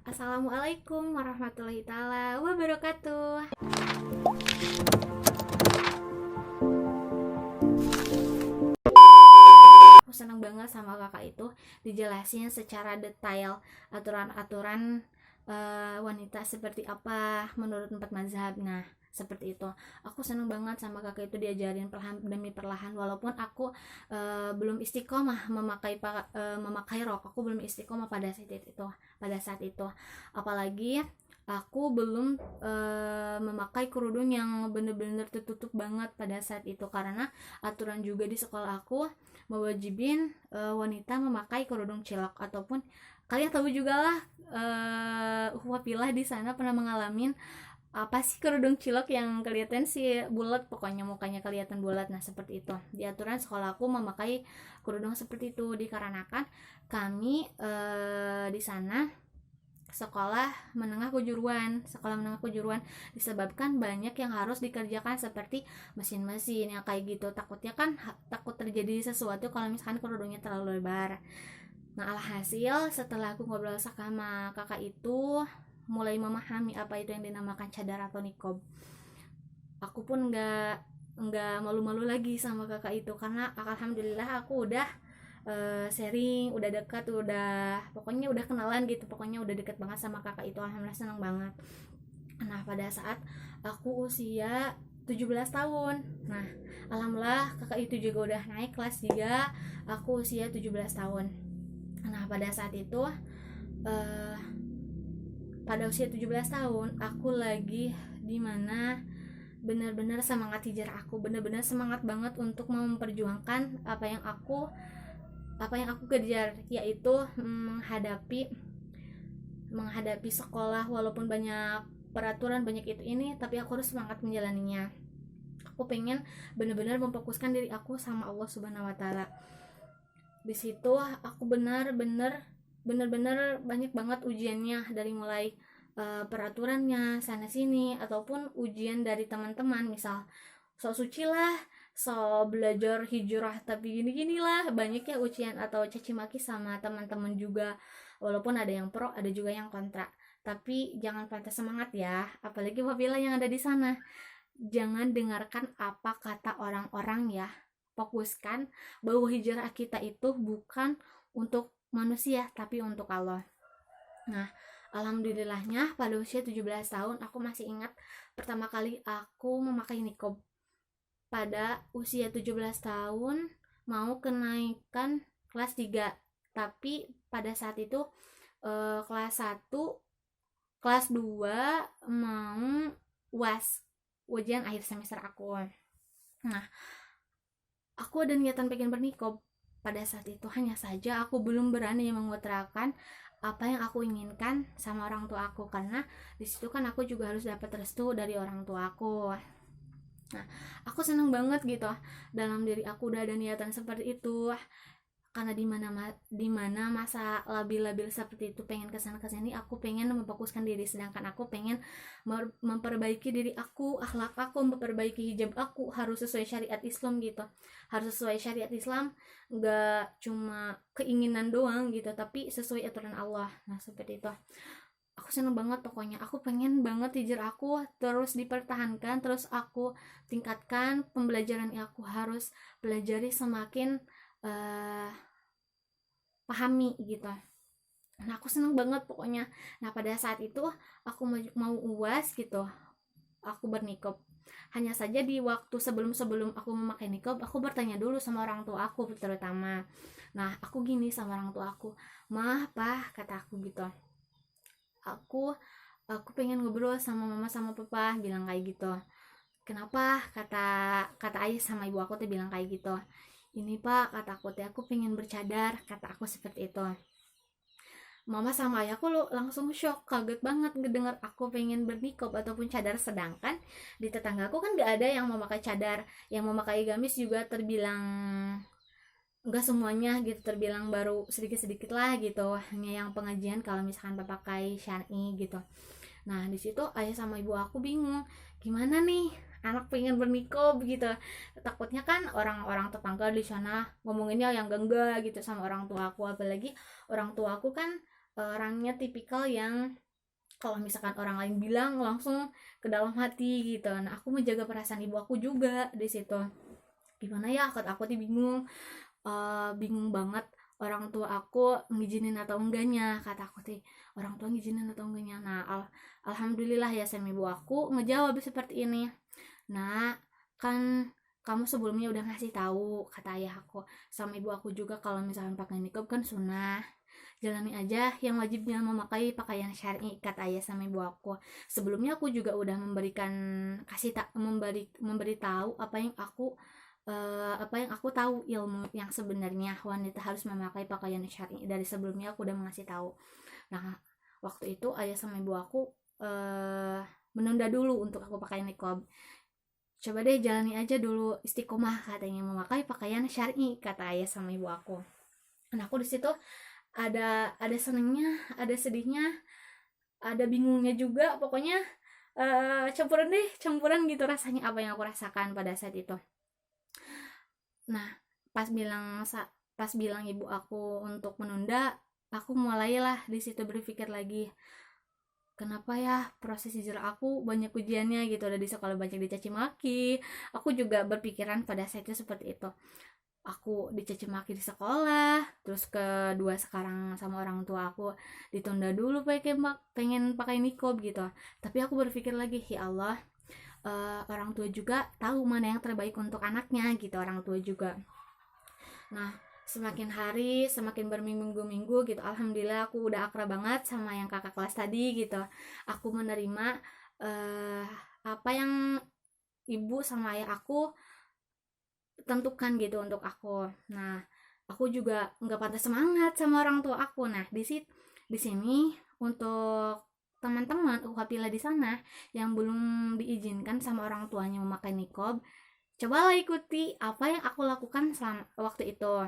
Assalamualaikum warahmatullahi taala wabarakatuh. Aku senang banget sama kakak itu dijelasin secara detail aturan-aturan wanita seperti apa menurut empat mazhab. Nah, seperti itu. Aku senang banget sama kakak itu diajarin perlahan demi perlahan, walaupun aku belum istiqomah memakai rok. Aku belum istiqomah pada saat itu. Apalagi aku belum memakai kerudung yang bener-bener tertutup banget pada saat itu, karena aturan juga di sekolah aku mewajibin wanita memakai kerudung cilok, ataupun kalian tahu juga lah, Wafilah di sana pernah mengalami apa sih kerudung cilok yang kelihatan sih bulat, pokoknya mukanya kelihatan bulat. Nah, seperti itu di aturan sekolah aku memakai kerudung seperti itu, dikarenakan kami di sana sekolah menengah kejuruan disebabkan banyak yang harus dikerjakan seperti mesin-mesin yang kayak gitu. Takutnya kan takut terjadi sesuatu kalau misalkan kerudungnya terlalu lebar. Nah, alhasil setelah aku ngobrol sama kakak itu, mulai memahami apa itu yang dinamakan cadar atau niqab. Aku pun nggak malu-malu lagi sama kakak itu, karena alhamdulillah aku udah sharing, udah dekat, pokoknya udah kenalan gitu, pokoknya udah deket banget sama kakak itu. Alhamdulillah senang banget. Nah, pada saat aku usia 17 tahun, nah alhamdulillah kakak itu juga udah naik kelas 3, aku usia 17 tahun. Nah, pada saat itu pada usia 17 tahun aku lagi dimana benar-benar semangat hijrah, aku benar-benar semangat banget untuk memperjuangkan apa yang aku kejar, yaitu menghadapi sekolah. Walaupun banyak peraturan, banyak itu ini, tapi aku harus semangat menjalaninya. Aku pengen benar-benar memfokuskan diri aku sama Allah Subhanahu wa taala. Di situ aku benar-benar banyak banget ujiannya, dari mulai peraturannya sana sini, ataupun ujian dari teman-teman, misal so suci lah, so belajar hijrah tapi gini-gini lah, banyak ya ujian atau caci maki sama teman-teman juga. Walaupun ada yang pro, ada juga yang kontra, tapi jangan patah semangat ya, apalagi apabila yang ada di sana. Jangan dengarkan apa kata orang-orang ya. Fokuskan bahwa hijrah kita itu bukan untuk manusia, tapi untuk Allah. Nah, alhamdulillahnya pada usia 17 tahun aku masih ingat pertama kali aku memakai niqab. Pada usia 17 tahun mau kenaikan kelas 3, tapi pada saat itu kelas 1, kelas 2 mau UAS, ujian akhir semester aku. Nah, aku ada niatan pengen berniqab pada saat itu, hanya saja aku belum berani mengutarakan apa yang aku inginkan sama orang tua aku, karena di situ kan aku juga harus dapat restu dari orang tua aku. Nah, aku seneng banget gitu, dalam diri aku udah ada niatan seperti itu, karena di mana masa labil-labil seperti itu pengen kesana kesini, aku pengen memfokuskan diri, sedangkan aku pengen memperbaiki diri aku, akhlak aku, memperbaiki hijab aku harus sesuai syariat Islam gitu, harus sesuai syariat Islam, nggak cuma keinginan doang gitu, tapi sesuai aturan Allah. Nah, seperti itu. Aku seneng banget, pokoknya aku pengen banget hijrah aku terus dipertahankan, terus aku tingkatkan pembelajaran yang aku harus pelajari, semakin pahami gitu. Nah, aku seneng banget pokoknya. Nah, pada saat itu aku mau UAS gitu, aku berniqab. Hanya saja di waktu sebelum aku memakai niqab, aku bertanya dulu sama orang tua aku terutama. Nah, aku gini sama orang tua aku, "Mah, Pah," kata aku gitu, aku pengen ngobrol sama mama sama papa," bilang kayak gitu. "Kenapa?" kata ayah sama ibu aku tuh bilang kayak gitu. "Ini Pak," kata aku pengen bercadar," kata aku seperti itu. Mama sama ayahku langsung shock, kaget banget ngedengar aku pengen berniqab ataupun cadar, sedangkan di tetanggaku kan gak ada yang memakai cadar, yang memakai gamis juga terbilang enggak semuanya gitu, terbilang baru sedikit-sedikit lah gitu, hanya yang pengajian kalau misalkan pakai syar'i gitu. Nah, di situ ayah sama ibu aku bingung, gimana nih anak pengen berniqab gitu, takutnya kan orang-orang tetangga di sana ngomonginnya yang enggak gitu sama orang tua aku, apalagi orang tua aku kan orangnya tipikal yang kalau misalkan orang lain bilang langsung ke dalam hati gitu. Nah, aku menjaga perasaan ibu aku juga di situ. Gimana ya, aku tuh bingung, bingung banget orang tua aku ngizinin atau enggaknya, kata aku tuh orang tua ngizinin atau enggaknya. Nah, alhamdulillah ya sama ibu aku ngejawab seperti ini. Nah, kan kamu sebelumnya udah ngasih tahu, kata ayah aku sama ibu aku juga, kalau misalkan pakai niqab kan sunnah, jalani aja yang wajibnya memakai pakaian syar'i, kata ayah sama ibu aku. Sebelumnya aku juga udah memberi tahu apa yang aku tahu, ilmu yang sebenarnya wanita harus memakai pakaian syar'i. Dari sebelumnya aku udah ngasih tahu. Nah, waktu itu ayah sama ibu aku menunda dulu untuk aku pakai niqab. Coba deh jalani aja dulu, istiqomah, katanya, memakai pakaian syar'i, kata ayah sama ibu aku. Nah, aku di situ ada senengnya, ada sedihnya, ada bingungnya juga, pokoknya campuran gitu rasanya apa yang aku rasakan pada saat itu. Nah, pas bilang ibu aku untuk menunda, aku mulailah di situ berpikir lagi, kenapa ya proses hijrah aku banyak ujiannya gitu, ada di sekolah banyak dicaci maki. Aku juga berpikiran pada saat itu seperti itu, aku dicaci maki di sekolah, terus kedua sekarang sama orang tua aku ditunda dulu pengen pakai niqab gitu. Tapi aku berpikir lagi, ya Allah, orang tua juga tahu mana yang terbaik untuk anaknya gitu, orang tua juga. Nah, semakin hari semakin berminggu-minggu gitu, alhamdulillah aku udah akrab banget sama yang kakak kelas tadi gitu. Aku menerima apa yang ibu sama ayah aku tentukan gitu untuk aku. Nah, aku juga nggak patah semangat sama orang tua aku. Nah, di sini untuk teman-teman ukapila di sana yang belum diizinkan sama orang tuanya memakai niqab, cobalah ikuti apa yang aku lakukan selama waktu itu.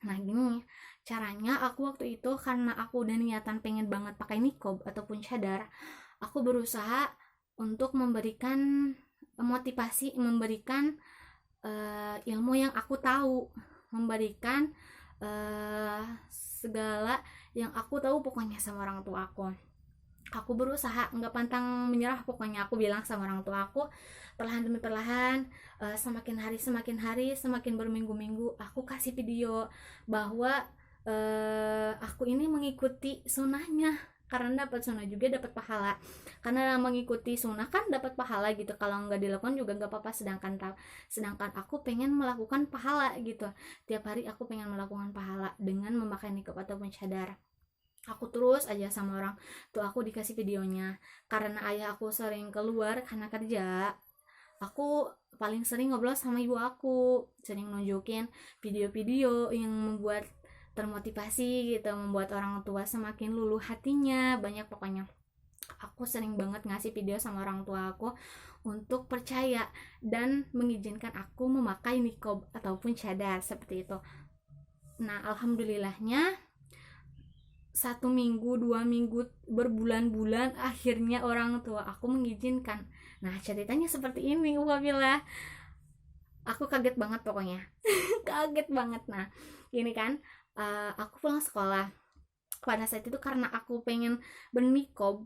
Nah, gini caranya, aku waktu itu karena aku udah niatan pengen banget pakai niqab ataupun cadar, aku berusaha untuk memberikan motivasi, memberikan ilmu yang aku tahu, memberikan segala yang aku tahu pokoknya sama orang tua aku. Aku berusaha nggak pantang menyerah, pokoknya aku bilang sama orang tua aku, perlahan demi perlahan, semakin hari semakin berminggu-minggu aku kasih video bahwa aku ini mengikuti sunnahnya, karena dapat sunnah juga dapat pahala. Karena mengikuti sunnah kan dapat pahala gitu, kalau nggak dilakukan juga nggak apa-apa. Sedangkan aku pengen melakukan pahala gitu, tiap hari aku pengen melakukan pahala dengan memakai niqab ataupun cadar. Aku terus aja sama orang tuh aku dikasih videonya, karena ayah aku sering keluar karena kerja. Aku paling sering ngobrol sama ibu aku, sering nunjukin video-video yang membuat termotivasi gitu, membuat orang tua semakin luluh hatinya. Banyak pokoknya, aku sering banget ngasih video sama orang tua aku untuk percaya dan mengizinkan aku memakai niqab ataupun cadar seperti itu. Nah, alhamdulillahnya 1 minggu 2 minggu berbulan-bulan akhirnya orang tua aku mengizinkan. Nah, ceritanya seperti ini Wabila, aku kaget banget pokoknya. Kaget banget. Nah, ini kan aku pulang sekolah pada saat itu karena aku pengen berniqab,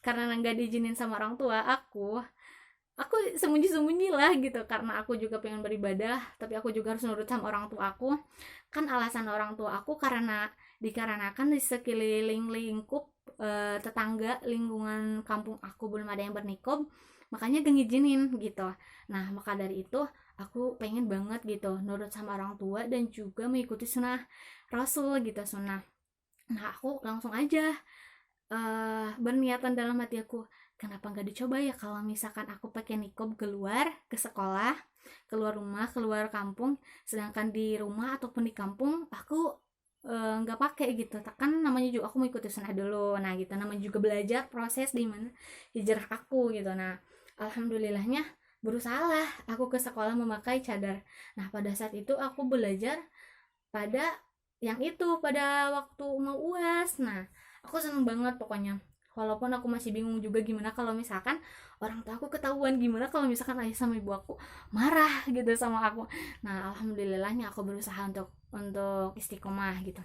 karena nggak diizinin sama orang tua aku sembunyi-sembunyi lah gitu, karena aku juga pengen beribadah tapi aku juga harus nurut sama orang tua aku. Kan alasan orang tua aku dikarenakan di sekeliling lingkup tetangga lingkungan kampung aku belum ada yang berniqab, makanya gak ngizinin gitu. Nah, maka dari itu aku pengen banget gitu nurut sama orang tua dan juga mengikuti sunnah Rasul gitu, sunnah. Nah, aku langsung aja berniatan dalam hati aku, kenapa nggak dicoba ya kalau misalkan aku pakai niqab keluar ke sekolah, keluar rumah, keluar kampung, sedangkan di rumah ataupun di kampung aku nggak pakai gitu. Kan namanya juga aku mau ikuti sunnah dulu. Nah, gitu, namanya juga belajar proses di mana hijrah aku gitu. Nah, alhamdulillahnya berusahalah aku ke sekolah memakai cadar. Nah, pada saat itu aku belajar pada pada waktu mau UAS. Nah, aku seneng banget pokoknya, walaupun aku masih bingung juga gimana kalau misalkan orang tua aku ketahuan, gimana kalau misalkan ayah sama ibu aku marah gitu sama aku. Nah, alhamdulillahnya aku berusaha untuk istiqomah gitu.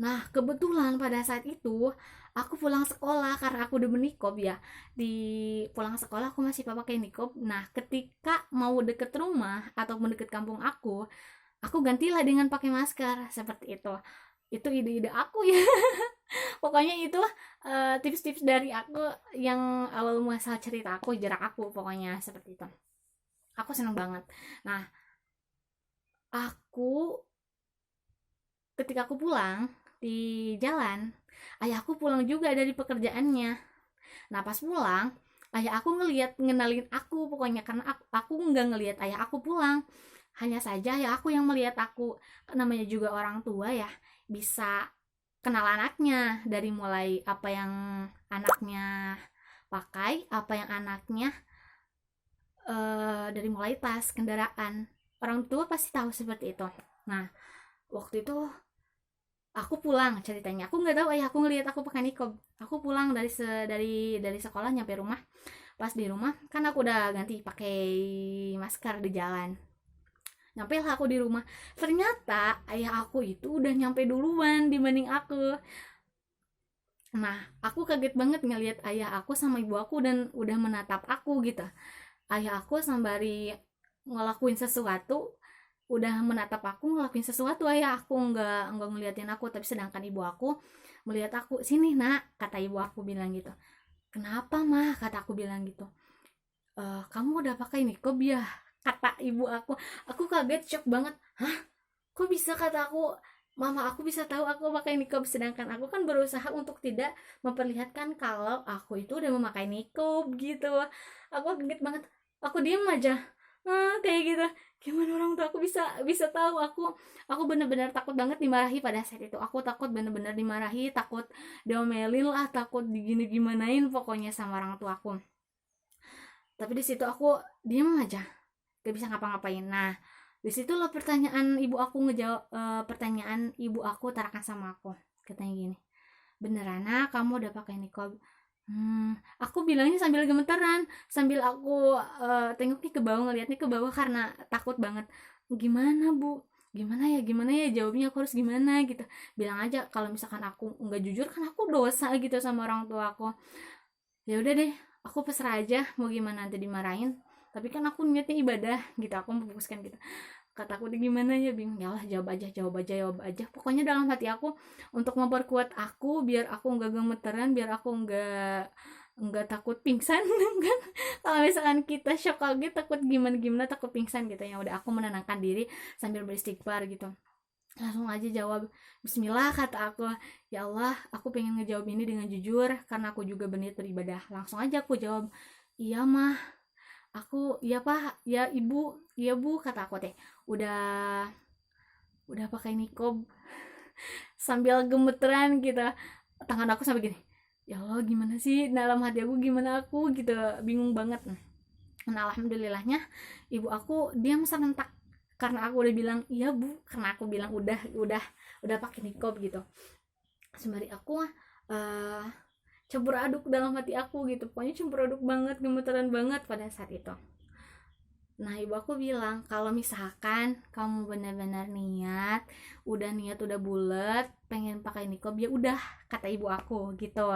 Nah, kebetulan pada saat itu aku pulang sekolah karena aku udah menikob ya. Di pulang sekolah aku masih pakai nikob. Nah, ketika mau deket rumah ataupun deket kampung aku gantilah dengan pakai masker seperti itu. Itu ide-ide aku ya. Pokoknya itu tips-tips dari aku yang awal muasal cerita aku, jarak aku pokoknya seperti itu. Aku seneng banget. Nah, aku ketika aku pulang di jalan, ayahku pulang juga dari pekerjaannya. Nah, pas pulang, ayah aku ngenalin aku pokoknya karena aku nggak ngelihat ayah aku pulang. Hanya saja ya aku yang melihat aku. Namanya juga orang tua ya, bisa kenal anaknya dari mulai apa yang anaknya pakai, apa yang anaknya dari mulai tas, kendaraan. Orang tua pasti tahu seperti itu. Nah, waktu itu aku pulang ceritanya. Aku nggak tahu ayah aku ngelihat aku pakai nikob. Aku pulang dari sekolah nyampe rumah. Pas di rumah kan aku udah ganti pakai masker di jalan. Nyampe lah aku di rumah. Ternyata ayah aku itu udah nyampe duluan dibanding aku. Nah, aku kaget banget ngelihat ayah aku sama ibu aku dan udah menatap aku gitu. Ayah aku sembari ngelakuin sesuatu, udah menatap aku ngelakuin sesuatu. Ayah aku nggak ngeliatin aku, tapi sedangkan ibu aku melihat aku. Sini nak, kata ibu aku bilang gitu. Kenapa mah, kata aku bilang gitu. Kamu udah pakai nikob ya, kata ibu aku kaget, shock banget. Hah, kok bisa, kata aku, mama aku bisa tahu aku pakai nikob, sedangkan aku kan berusaha untuk tidak memperlihatkan kalau aku itu udah memakai nikob gitu. Aku kaget banget, aku diem aja. Kayak gitu, gimana orang tua aku bisa bisa tahu. Aku bener-bener takut banget dimarahi pada saat itu. Aku takut bener-bener dimarahi, takut diomelin lah, takut digini gimanain pokoknya sama orang tua aku. Tapi di situ aku diem aja, gak bisa ngapa-ngapain. Nah, di situ loh pertanyaan ibu aku ngejawab, pertanyaan ibu aku tarakan sama aku. Katanya gini, beneran nak kamu udah pakai niqab? Aku bilangnya sambil gemeteran, sambil aku tengoknya ke bawah, ngeliatnya ke bawah karena takut banget. Gimana bu? Gimana ya jawabnya, aku harus gimana gitu. Bilang aja kalau misalkan aku nggak jujur kan aku dosa gitu sama orang tua aku. Ya udah deh, aku pasrah aja, mau gimana nanti dimarahin, tapi kan aku niatnya ibadah gitu, aku memfokuskan gitu. Kataku di gimana ya, bingung. Ya Allah, jawab aja pokoknya dalam hati aku, untuk memperkuat aku biar aku nggak gemeteran, biar aku nggak takut pingsan kan. Kalau misalkan kita shock kaget, takut gimana gimana, takut pingsan gitu ya, udah aku menenangkan diri sambil beristighfar gitu. Langsung aja jawab, bismillah, kata aku. Ya Allah, aku pengen ngejawab ini dengan jujur karena aku juga berniat beribadah. Langsung aja aku jawab, iya mah, aku iya pak, ya ibu, iya bu, kata aku teh. Udah pakai nikob, sambil gemeteran gitu, tangan aku sampai gini. Ya Allah, gimana sih dalam hati aku, gimana aku gitu, bingung banget. Nah, alhamdulillahnya ibu aku diam serentak karena aku udah bilang iya bu, karena aku bilang udah pakai nikob gitu. Sembari aku uh, campur aduk dalam hati aku gitu, pokoknya campur aduk banget, gemeteran banget pada saat itu. Nah, ibu aku bilang kalau misalkan kamu benar-benar niat, udah bulet pengen pakai nikob, ya udah, kata ibu aku gitu.